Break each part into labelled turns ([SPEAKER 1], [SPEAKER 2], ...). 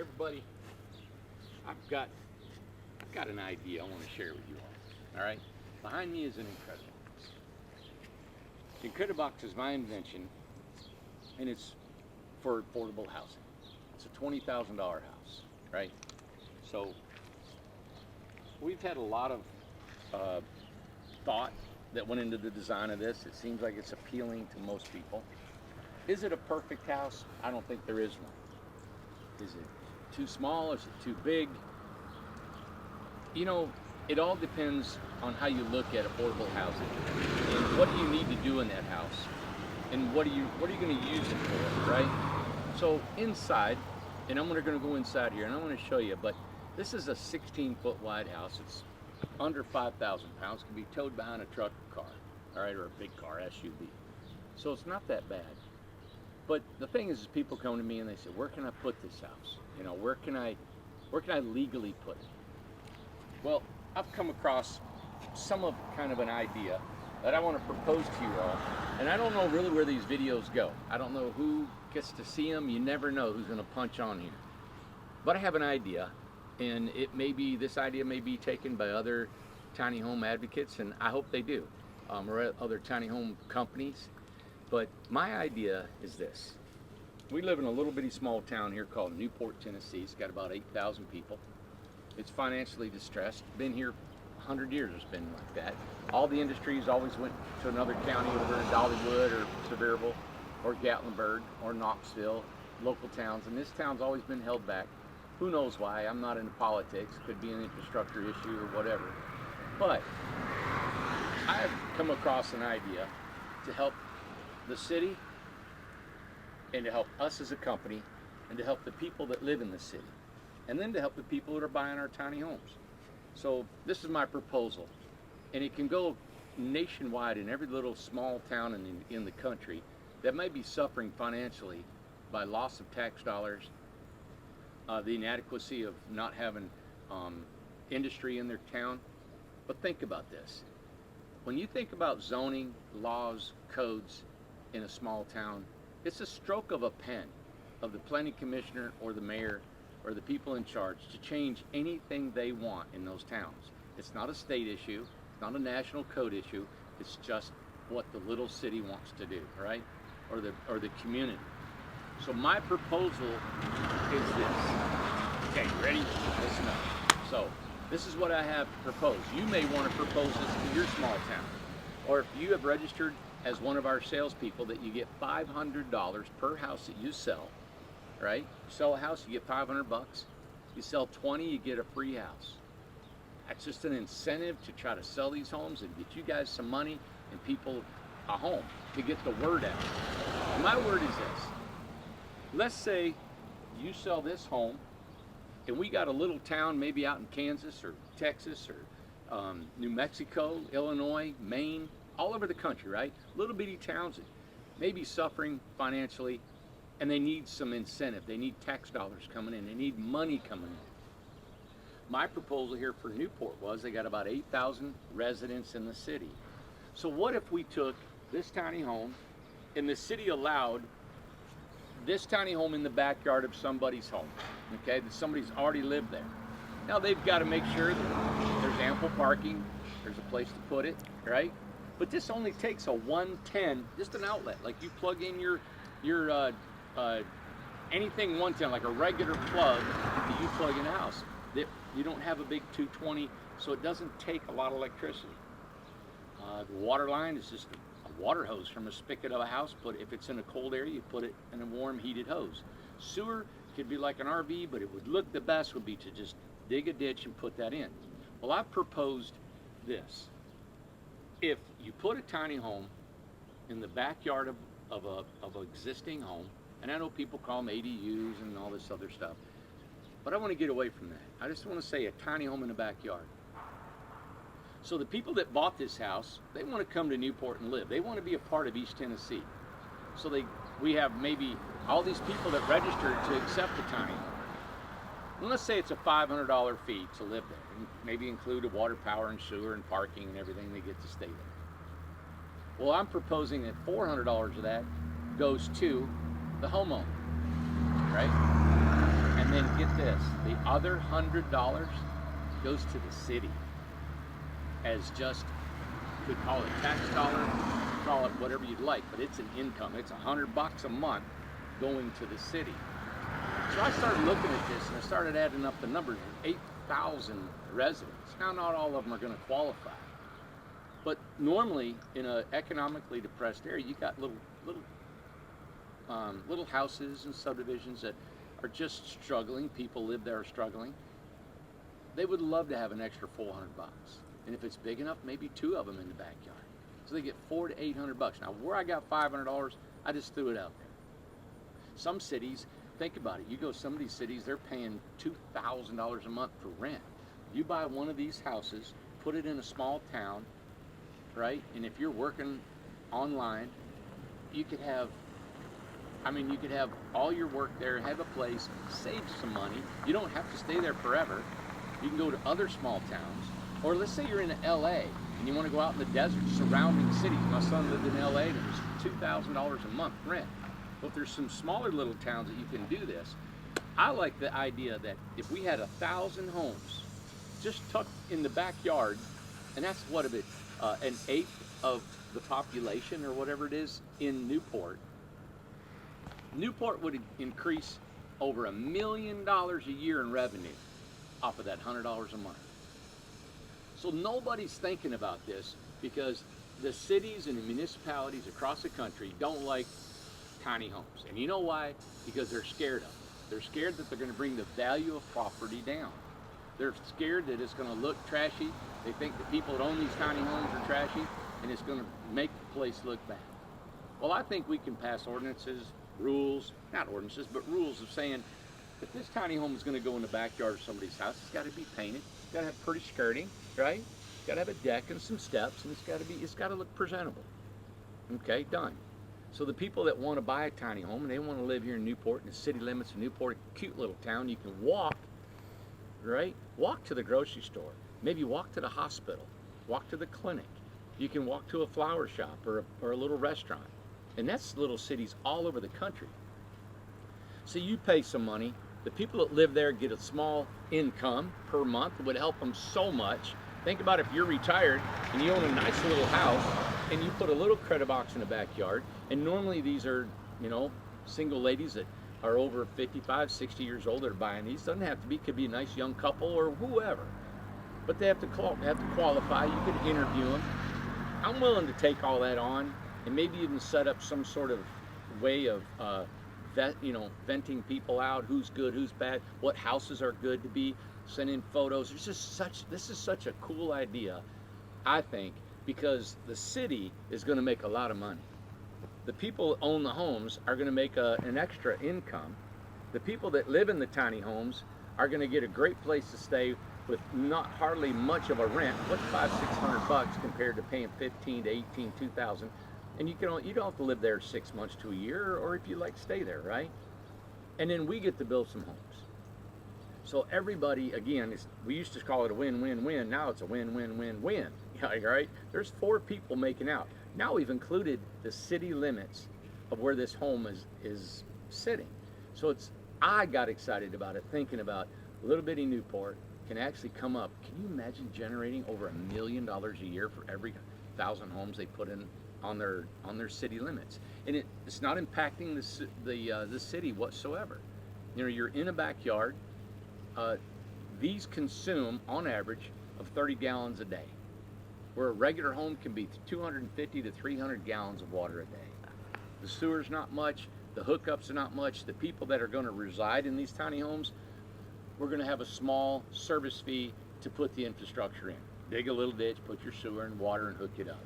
[SPEAKER 1] everybody, I've got an idea I want to share with you all. All right, behind me is an Incredibox. The Incredibox is my invention, and it's for affordable housing. It's a $20,000 house, right? So we've had a lot of thought that went into the design of this. It seems like it's appealing to most people. Is it a perfect house? I don't think there is one. Is it too small? Is it too big? You know, it all depends on how you look at affordable housing and what do you need to do in that house and what are you going to use it for, right? So inside, and I'm going to go inside here and I want to show you, but this is a 16-foot wide house. It's under 5,000 pounds, can be towed behind a truck or car, all right, or a big car, SUV. So it's not that bad. But the thing is people come to me and they say, where can I put this house? You know, where can I legally put it? Well, I've come across some of kind of an idea that I want to propose to you all. And I don't know really where these videos go. I don't know who gets to see them. You never know who's going to punch on here. But I have an idea, and this idea may be taken by other tiny home advocates, and I hope they do, or other tiny home companies. But my idea is this. We live in a little bitty small town here called Newport, Tennessee. It's got about 8,000 people. It's financially distressed. Been here 100 years, it's been like that. All the industries always went to another county over in Dollywood or Sevierville or Gatlinburg or Knoxville, local towns, and this town's always been held back. Who knows why? I'm not into politics. Could be an infrastructure issue or whatever. But I've come across an idea to help the city and to help us as a company and to help the people that live in the city and then to help the people that are buying our tiny homes. So this is my proposal, and it can go nationwide in every little small town in the country that may be suffering financially by loss of tax dollars, the inadequacy of not having industry in their town. But think about this. When you think about zoning, laws, codes in a small town, it's a stroke of a pen of the planning commissioner or the mayor or the people in charge to change anything they want in those towns. It's not a state issue, it's not a national code issue, it's just what the little city wants to do, right? Or the community. So my proposal is this. Okay, ready? Listen up. So this is what I have proposed. You may want to propose this to your small town. Or if you have registered as one of our salespeople, that you get $500 per house that you sell, right? You sell a house, you get 500 bucks. You sell 20, you get a free house. That's just an incentive to try to sell these homes and get you guys some money and people a home to get the word out. My word is this. Let's say you sell this home and we got a little town maybe out in Kansas or Texas or New Mexico, Illinois, Maine, all over the country, right? Little bitty towns that may be suffering financially and they need some incentive. They need tax dollars coming in. They need money coming in. My proposal here for Newport was they got about 8,000 residents in the city. So what if we took this tiny home and the city allowed this tiny home in the backyard of somebody's home, okay, that somebody's already lived there. Now they've got to make sure that there's ample parking, there's a place to put it, right? But this only takes a 110, just an outlet, like you plug in your anything 110, like a regular plug that you plug in a house. You don't have a big 220, so it doesn't take a lot of electricity. The water line is just a water hose from a spigot of a house, but if it's in a cold area, you put it in a warm heated hose. Sewer could be like an RV, but it would look the best would be to just dig a ditch and put that in. Well, I've proposed this. If you put a tiny home in the backyard of an existing home, and I know people call them ADUs and all this other stuff, but I want to get away from that. I just want to say a tiny home in the backyard. So the people that bought this house, they want to come to Newport and live. They want to be a part of East Tennessee. So we have maybe all these people that registered to accept the tiny home. And let's say it's a $500 fee to live there, and maybe include a water, power, and sewer, and parking, and everything they get to stay there. Well, I'm proposing that $400 of that goes to the homeowner, right? And then get this, the other $100 goes to the city as just, you could call it tax dollar, call it whatever you'd like, but it's an income. It's $100 a month going to the city. So I started looking at this and I started adding up the numbers. 8,000 residents. Now, not all of them are going to qualify, but normally in an economically depressed area, you got little houses and subdivisions that are just struggling. People live there struggling. They would love to have an extra $400, and if it's big enough, maybe 2 of them in the backyard. So they get $400 to $800. Now, where I got $500, I just threw it out there. Some cities, think about it. You go to some of these cities, they're paying $2,000 a month for rent. You buy one of these houses, put it in a small town, right? And if you're working online, you could have all your work there, have a place, save some money. You don't have to stay there forever. You can go to other small towns, or let's say you're in LA and you want to go out in the desert, surrounding cities. My son lived in LA and it was $2,000 a month rent. But if there's some smaller little towns that you can do this, I like the idea that if we had 1,000 homes just tucked in the backyard, and that's what, an eighth of the population or whatever it is in Newport. Newport would increase over $1 million a year in revenue off of that $100 a month. So nobody's thinking about this because the cities and the municipalities across the country don't like tiny homes. And you know why? Because they're scared of it. They're scared that they're going to bring the value of property down. They're scared that it's going to look trashy. They think the people that own these tiny homes are trashy, and it's going to make the place look bad. Well, I think we can pass ordinances, rules, not ordinances, but rules of saying, if this tiny home is going to go in the backyard of somebody's house, it's got to be painted. It's got to have pretty skirting, right? It's got to have a deck and some steps, and it's got to look presentable. Okay, done. So the people that want to buy a tiny home and they want to live here in Newport, in the city limits of Newport, a cute little town, you can walk, right? Walk to the grocery store, maybe walk to the hospital, walk to the clinic. You can walk to a flower shop or a little restaurant. And that's little cities all over the country. So you pay some money. The people that live there get a small income per month. It would help them so much. Think about if you're retired and you own a nice little house and you put a little credit box in the backyard. And normally these are, single ladies that are over 55, 60 years old that are buying these. Doesn't have to be, could be a nice young couple or whoever. But they have to qualify. You can interview them. I'm willing to take all that on. And maybe even set up some sort of way of venting people out, who's good, who's bad, what houses are good to be, send in photos. This is such a cool idea, I think, because the city is going to make a lot of money. The people that own the homes are going to make an extra income. The people that live in the tiny homes are going to get a great place to stay with not hardly much of a rent. What's $500-600 compared to paying $15,000 to $18,000, $2,000? And you don't have to live there 6 months to a year, or if you like, stay there, right? And then we get to build some homes. So everybody, again, we used to call it a win-win-win. Now it's a win-win-win-win, right? There's 4 people making out. Now we've included the city limits of where this home is sitting. So I got excited about it, thinking about little bitty Newport can actually come up. Can you imagine generating over $1 million a year for every 1,000 homes they put in on their city limits? And it's not impacting the city whatsoever. You're in a backyard. These consume on average of 30 gallons a day, where a regular home can be 250 to 300 gallons of water a day. The sewer's not much, the hookups are not much. The people that are going to reside in these tiny homes, we're going to have a small service fee to put the infrastructure in. Dig a little ditch, put your sewer and water, and hook it up.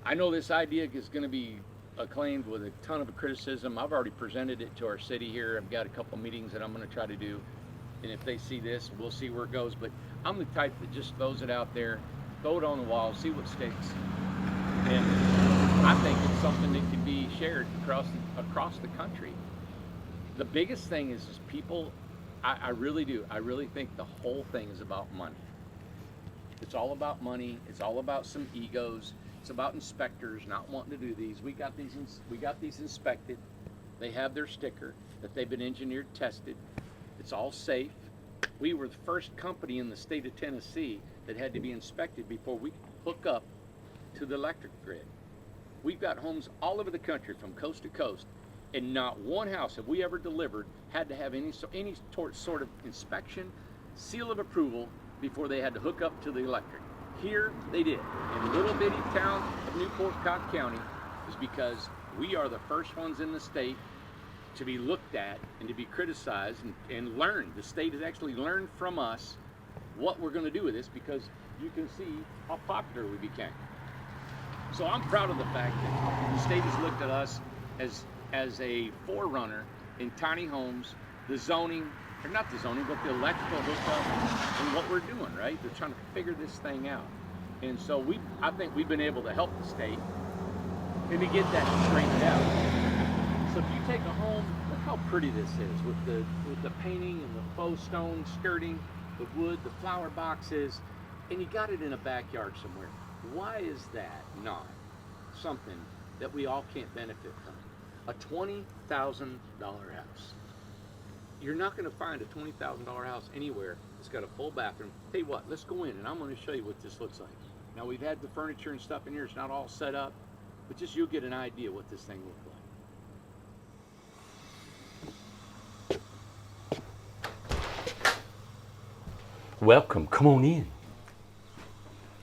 [SPEAKER 1] I know this idea is going to be acclaimed with a ton of criticism. I've already presented it to our city here. I've got a couple meetings that I'm going to try to do, and if they see this, we'll see where it goes. But I'm the type that just throws it out there, throw it on the wall, see what sticks. And I think it's something that can be shared across the country. The biggest thing is people, I really do. I really think the whole thing is about money. It's all about money. It's all about some egos. It's about inspectors not wanting to do these. We got these inspected. They have their sticker that they've been engineered, tested. It's all safe. We were the first company in the state of Tennessee that had to be inspected before we could hook up to the electric grid. We've got homes all over the country from coast to coast, and not one house have we ever delivered had to have any sort of inspection, seal of approval before they had to hook up to the electric. Here they did. In the little bitty town of Newport County, is because we are the first ones in the state to be looked at and to be criticized and learned. The state has actually learned from us what we're going to do with this, because you can see how popular we became. So I'm proud of the fact that the state has looked at us as a forerunner in tiny homes, the zoning, or not the zoning, but the electrical hookup and what we're doing, right? They're trying to figure this thing out. And so I think we've been able to help the state and to get that straightened out. So if you take a home, look how pretty this is with the painting and the faux stone skirting, the wood, the flower boxes, and you got it in a backyard somewhere. Why is that not something that we all can't benefit from? A $20,000 house. You're not going to find a $20,000 house anywhere that's got a full bathroom. Tell you what, let's go in and I'm going to show you what this looks like. Now we've had the furniture and stuff in here. It's not all set up, but just you'll get an idea what this thing looks like. Welcome, come on in.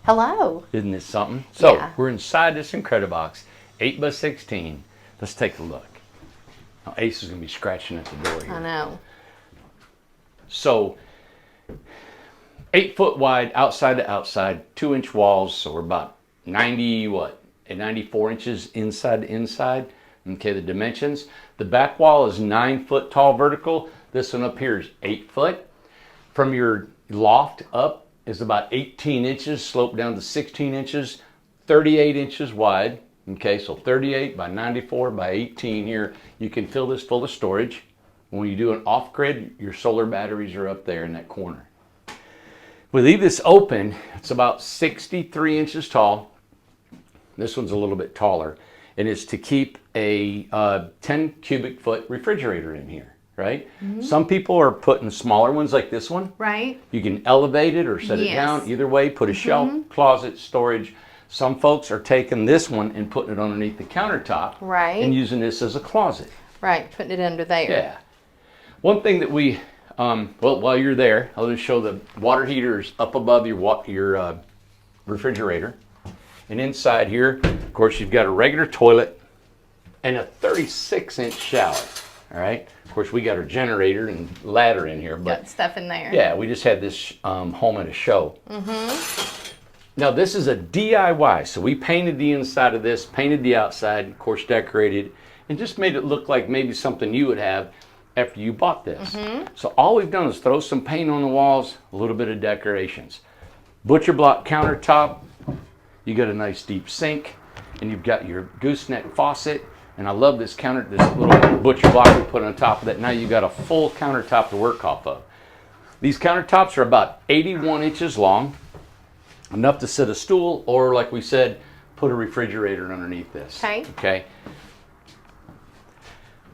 [SPEAKER 2] Hello.
[SPEAKER 1] Isn't this something? So
[SPEAKER 2] Yeah.
[SPEAKER 1] we're inside this Incredibox, 8x16. Let's take a look. Now, Ace is gonna be scratching at the door here.
[SPEAKER 2] I know.
[SPEAKER 1] So 8 foot wide, outside to outside, 2-inch walls. So we're about 94 inches inside to inside. Okay, the dimensions. The back wall is 9 foot tall vertical. This one up here is 8 foot. From your loft up is about 18 inches, sloped down to 16 inches, 38 inches wide. Okay, so 38 by 94 by 18 here. You can fill this full of storage. When you do an off-grid, your solar batteries are up there in that corner. We leave this open. It's about 63 inches tall. This one's a little bit taller. And it's to keep a 10 cubic foot refrigerator in here. Right? Mm-hmm. Some people are putting smaller ones like this one.
[SPEAKER 2] Right.
[SPEAKER 1] You can elevate it or set it down. Either way, put a shelf, closet, storage. Some folks are taking this one and putting it underneath the countertop.
[SPEAKER 2] Right.
[SPEAKER 1] And using this as a closet.
[SPEAKER 2] Right, putting it under there.
[SPEAKER 1] Yeah. One thing that we, well, while you're there, I'll just show the water heaters up above your refrigerator. And inside here, of course, you've got a regular toilet and a 36-inch shower. All right. Of course, we got our generator and ladder in here, but
[SPEAKER 2] got stuff in there.
[SPEAKER 1] Yeah, we just had this home at a show. Mm-hmm. Now this is a DIY, so we painted the inside of this, painted the outside, of course, decorated, and just made it look like maybe something you would have after you bought this. Mm-hmm. So all we've done is throw some paint on the walls, a little bit of decorations. Butcher block countertop. You got a nice deep sink, and you've got your gooseneck faucet. And I love this little butcher block we put on top of that. Now you got a full countertop to work off of. These countertops are about 81 inches long, enough to sit a stool, or like we said, put a refrigerator underneath this. Okay.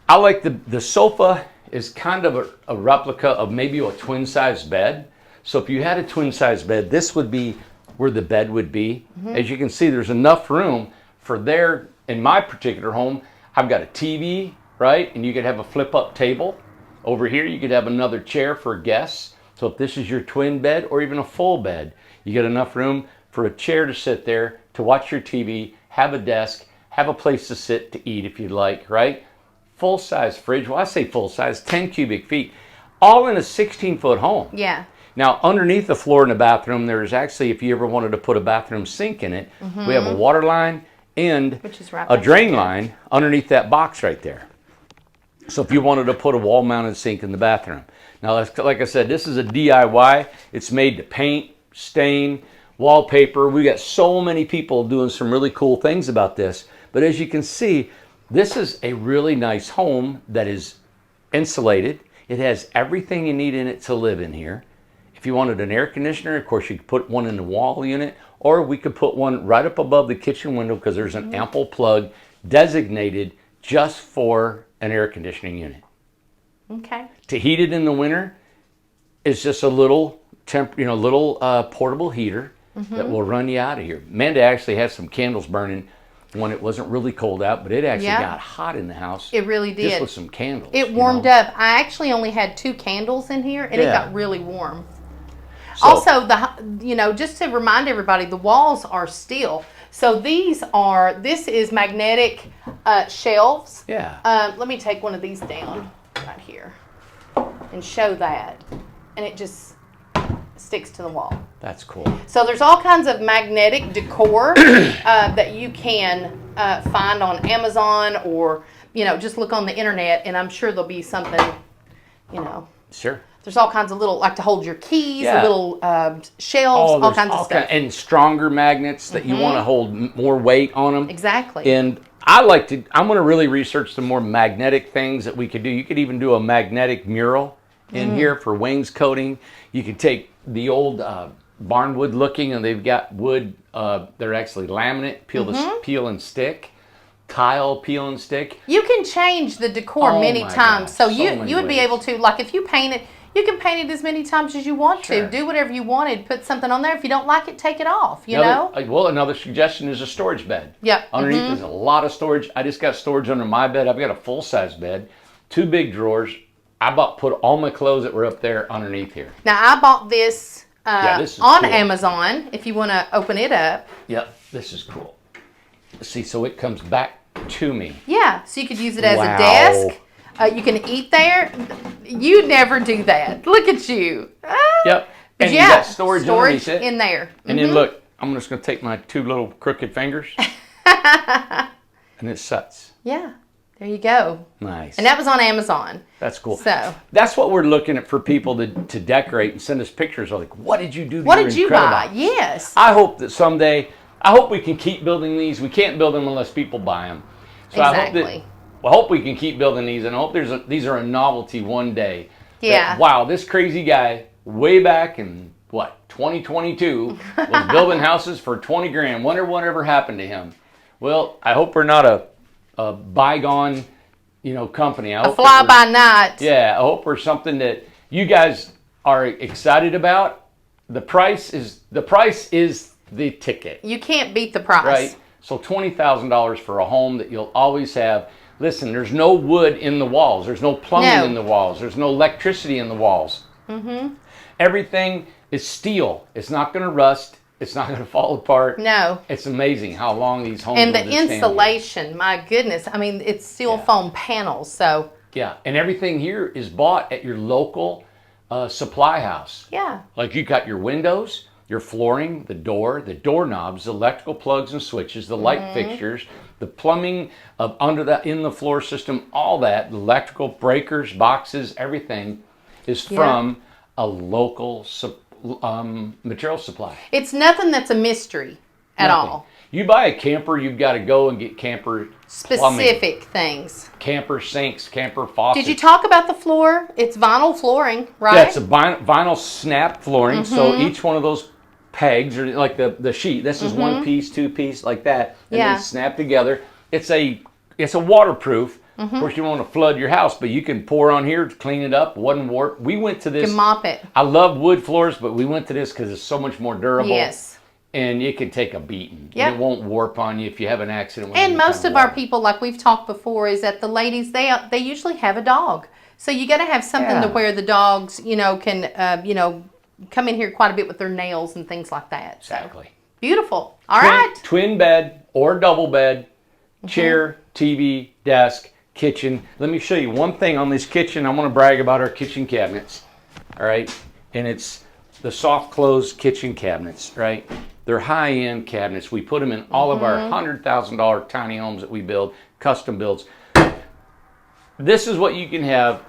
[SPEAKER 1] I like the sofa is kind of a replica of maybe a twin size bed. So if you had a twin size bed, this would be where the bed would be. Mm-hmm. As you can see, there's enough room for there. In my particular home, I've got a TV, right? And you could have a flip-up table. Over here, you could have another chair for guests. So if this is your twin bed or even a full bed, you get enough room for a chair to sit there, to watch your TV, have a desk, have a place to sit to eat if you'd like, right? Full-size fridge. Well, I say full-size, 10 cubic feet, all in a 16-foot home.
[SPEAKER 2] Yeah.
[SPEAKER 1] Now, underneath the floor in the bathroom, there's actually, if you ever wanted to put a bathroom sink in it, we have a water line and a drain line underneath that box right there. So if you wanted to put a wall-mounted sink in the bathroom. Now, like I said, this is a DIY. It's made to paint, stain, wallpaper. We got so many people doing some really cool things about this. But as you can see, this is a really nice home that is insulated. It has everything you need in it to live in here. If you wanted an air conditioner, of course, you could put one in the wall unit, or we could put one right up above the kitchen window because there's an ample plug designated just for an air conditioning unit.
[SPEAKER 2] Okay.
[SPEAKER 1] To heat it in the winter is just a little portable heater that will run you out of here. Amanda actually had some candles burning when it wasn't really cold out, but it actually got hot in the house.
[SPEAKER 2] It really did.
[SPEAKER 1] Just with some candles.
[SPEAKER 2] It warmed up. I actually only had 2 candles in here, and it got really warm. So, also, just to remind everybody, the walls are steel. So this is magnetic shelves.
[SPEAKER 1] Yeah.
[SPEAKER 2] Let me take one of these down right here and show that. And it just sticks to the wall.
[SPEAKER 1] That's cool.
[SPEAKER 2] So there's all kinds of magnetic decor that you can find on Amazon or, just look on the internet, and I'm sure there'll be something,
[SPEAKER 1] Sure.
[SPEAKER 2] There's all kinds of little, like to hold your keys, little shelves, all kinds of stuff.
[SPEAKER 1] And stronger magnets that you want to hold more weight on them.
[SPEAKER 2] Exactly.
[SPEAKER 1] And I'm going to really research some more magnetic things that we could do. You could even do a magnetic mural in here for wainscoting. You could take the old barnwood looking, and they've got wood, they're actually laminate, peel and stick. Tile, peel and stick.
[SPEAKER 2] You can change the decor many times. So you would be able to, like if you paint it, you can paint it as many times as you want to. Do whatever you wanted. Put something on there. If you don't like it, take it off, you know?
[SPEAKER 1] Well, another suggestion is a storage bed.
[SPEAKER 2] Yep.
[SPEAKER 1] Underneath there's a lot of storage. I just got storage under my bed. I've got a full-size bed, 2 big drawers. Put all my clothes that were up there underneath here.
[SPEAKER 2] Now, I bought this,
[SPEAKER 1] this is
[SPEAKER 2] on
[SPEAKER 1] cool.
[SPEAKER 2] Amazon, if you want to open it up.
[SPEAKER 1] Yep, this is cool. See, so it comes back to me.
[SPEAKER 2] Yeah, so you could use it as a desk. You can eat there. You never do that. Look at you.
[SPEAKER 1] Yep. And you got storage underneath it.
[SPEAKER 2] In there.
[SPEAKER 1] And then look, I'm just going to take my 2 little crooked fingers. And it sets.
[SPEAKER 2] Yeah. There you go.
[SPEAKER 1] Nice.
[SPEAKER 2] And that was on Amazon.
[SPEAKER 1] That's cool.
[SPEAKER 2] So
[SPEAKER 1] that's what we're looking at for people to decorate and send us pictures of, like, what did you do to
[SPEAKER 2] what
[SPEAKER 1] your
[SPEAKER 2] did you buy? Yes.
[SPEAKER 1] I hope that someday, we can keep building these. We can't build them unless people buy them. So
[SPEAKER 2] exactly.
[SPEAKER 1] I hope we can keep building these, and I hope these are a novelty one day.
[SPEAKER 2] Yeah.
[SPEAKER 1] That, wow, this crazy guy way back in 2022 was building houses for 20 grand. Wonder whatever happened to him. Well, I hope we're not a bygone, company.
[SPEAKER 2] A fly by night.
[SPEAKER 1] Yeah, I hope we're something that you guys are excited about. The price is the ticket.
[SPEAKER 2] You can't beat the price.
[SPEAKER 1] Right. So $20,000 for a home that you'll always have. Listen, there's no wood in the walls. There's no plumbing in the walls. There's no electricity in the walls. Everything is steel. It's not going to rust. It's not going to fall apart.
[SPEAKER 2] No.
[SPEAKER 1] It's amazing how long these homes
[SPEAKER 2] and
[SPEAKER 1] will
[SPEAKER 2] the
[SPEAKER 1] stand
[SPEAKER 2] insulation, my goodness. I mean, it's steel foam panels, so.
[SPEAKER 1] Yeah, and everything here is bought at your local supply house.
[SPEAKER 2] Yeah.
[SPEAKER 1] Like you got your windows, your flooring, the doorknobs, the electrical plugs and switches, the light fixtures, the plumbing in the floor system, all that, the electrical breakers, boxes, everything is from a local material supply.
[SPEAKER 2] It's nothing that's a mystery at all.
[SPEAKER 1] You buy a camper, you've got to go and get camper
[SPEAKER 2] specific things.
[SPEAKER 1] Camper sinks, camper faucets.
[SPEAKER 2] Did you talk about the floor? It's vinyl flooring, right?
[SPEAKER 1] Yeah, it's a vinyl snap flooring. So each one of those pegs, or like the sheet, this is 1 piece, 2 piece, like that, and they snap together. It's a waterproof. Of course, you don't want to flood your house, but you can pour on here to clean it up. Wasn't warped. We went to this.
[SPEAKER 2] You can mop it.
[SPEAKER 1] I love wood floors, but we went to this because it's so much more durable.
[SPEAKER 2] Yes.
[SPEAKER 1] And it can take a beating.
[SPEAKER 2] Yep.
[SPEAKER 1] It won't warp on you if you have an accident.
[SPEAKER 2] And most of our people, like we've talked before, is that the ladies, they usually have a dog. So you got to have something to where the dogs, can, come in here quite a bit with their nails and things like that.
[SPEAKER 1] Exactly.
[SPEAKER 2] So, beautiful. All right.
[SPEAKER 1] Twin bed or double bed, chair, TV, desk, kitchen. Let me show you one thing on this kitchen. I want to brag about our kitchen cabinets. All right. And it's the soft close kitchen cabinets, right? They're high-end cabinets. We put them in all of our $100,000 tiny homes that we build, custom builds. This is what you can have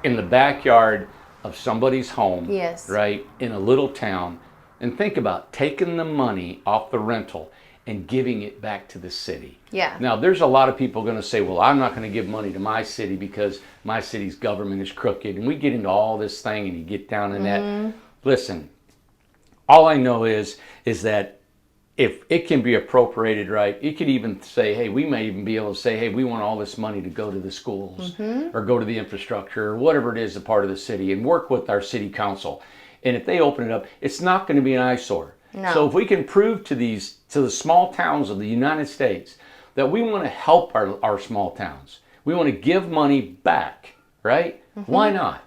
[SPEAKER 1] in the backyard of somebody's home, right, in a little town. And think about taking the money off the rental and giving it back to the city.
[SPEAKER 2] Yeah.
[SPEAKER 1] Now, there's a lot of people going to say, well, I'm not going to give money to my city because my city's government is crooked. And we get into all this thing and you get down in that. Listen, all I know is that if it can be appropriated right, it could even say, hey, we may even be able to say, hey, we want all this money to go to the schools or go to the infrastructure or whatever it is, a part of the city, and work with our city council. And if they open it up, it's not going to be an eyesore.
[SPEAKER 2] No.
[SPEAKER 1] So if we can prove to the small towns of the United States that we want to help our small towns, we want to give money back, right? Why not?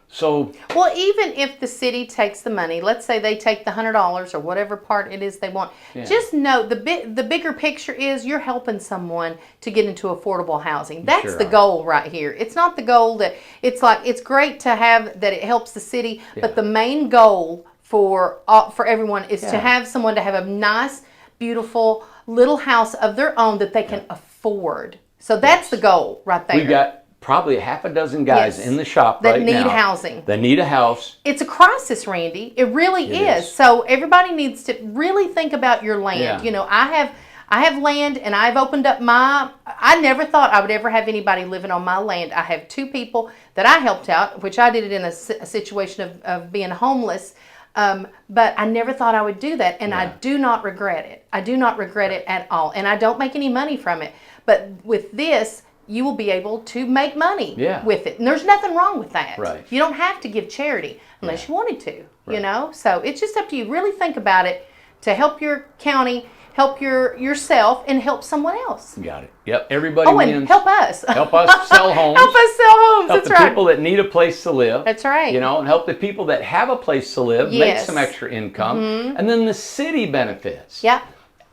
[SPEAKER 1] So,
[SPEAKER 2] well, even if the city takes the money, let's say they take the $100 or whatever part it is they want, just know the bigger picture is you're helping someone to get into affordable housing. That's the goal right here. It's not the goal that it's great to have that it helps the city, but the main goal for everyone is to have someone to have a nice, beautiful little house of their own that they can afford. So that's the goal right there.
[SPEAKER 1] We got probably half a dozen guys in the shop right now
[SPEAKER 2] that need housing.
[SPEAKER 1] That need a house.
[SPEAKER 2] It's a crisis, Randy. It really is. So everybody needs to really think about your land.
[SPEAKER 1] Yeah.
[SPEAKER 2] You know, I have land, and I've opened up I never thought I would ever have anybody living on my land. I have 2 people that I helped out, which I did it in a situation of being homeless. But I never thought I would do that, and I do not regret it. I do not regret it at all, and I don't make any money from it. But with this, you will be able to make money with it. And there's nothing wrong with that.
[SPEAKER 1] Right.
[SPEAKER 2] You don't have to give charity unless you wanted to, you know? So it's just up to you. Really think about it to help your county, help yourself, and help someone else.
[SPEAKER 1] Got it. Yep. Everybody
[SPEAKER 2] wins. And help us.
[SPEAKER 1] Help us sell homes.
[SPEAKER 2] Help us sell homes.
[SPEAKER 1] Help
[SPEAKER 2] That's
[SPEAKER 1] the
[SPEAKER 2] right.
[SPEAKER 1] people that need a place to live.
[SPEAKER 2] That's right.
[SPEAKER 1] You know, and help the people that have a place to live make some extra income. And then the city benefits.
[SPEAKER 2] Yeah.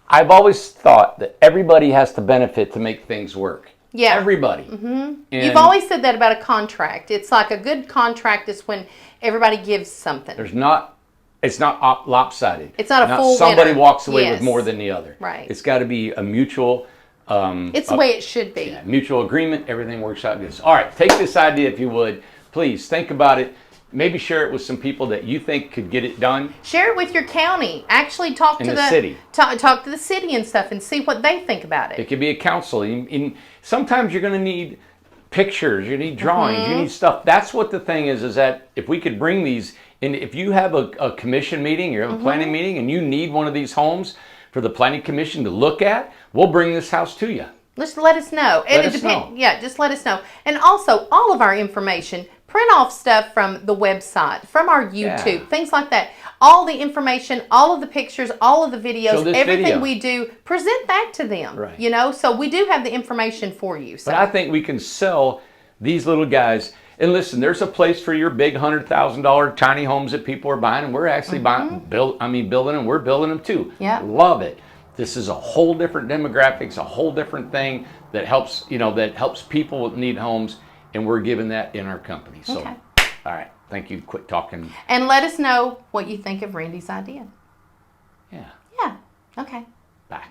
[SPEAKER 1] I've always thought that everybody has to benefit to make things work.
[SPEAKER 2] Yeah.
[SPEAKER 1] Everybody.
[SPEAKER 2] You've always said that about a contract. It's like a good contract is when everybody gives something.
[SPEAKER 1] It's not lopsided.
[SPEAKER 2] It's not a full
[SPEAKER 1] somebody
[SPEAKER 2] winner.
[SPEAKER 1] walks away with more than the other.
[SPEAKER 2] Right.
[SPEAKER 1] It's got to be a mutual.
[SPEAKER 2] It's the way it should be.
[SPEAKER 1] Yeah, mutual agreement. Everything works out good. All right. Take this idea if you would. Please think about it. Maybe share it with some people that you think could get it done.
[SPEAKER 2] Share it with your county. Actually talk to the
[SPEAKER 1] city.
[SPEAKER 2] Talk to the city and stuff and see what they think about it.
[SPEAKER 1] It could be a council. Sometimes you're going to need pictures, you need drawings, you need stuff. That's what the thing is that if we could bring these, and if you have a commission meeting, you have a planning meeting, and you need one of these homes for the planning commission to look at, we'll bring this house to you.
[SPEAKER 2] Just let us know.
[SPEAKER 1] Let us know.
[SPEAKER 2] Yeah, just let us know. And also, all of our information, print off stuff from the website, from our YouTube, things like that. All the information, all of the pictures, all of the videos, everything we do, present that to them.
[SPEAKER 1] Right.
[SPEAKER 2] You know, so we do have the information for you. So.
[SPEAKER 1] But I think we can sell these little guys. And listen, there's a place for your big $100,000 tiny homes that people are buying, and we're actually building them. We're building them too.
[SPEAKER 2] Yeah.
[SPEAKER 1] Love it. This is a whole different demographics, a whole different thing that helps, that helps people that need homes, and we're giving that in our company. So, all right, thank you. Quit talking.
[SPEAKER 2] And let us know what you think of Randy's idea.
[SPEAKER 1] Yeah.
[SPEAKER 2] Yeah. Okay.
[SPEAKER 1] Bye.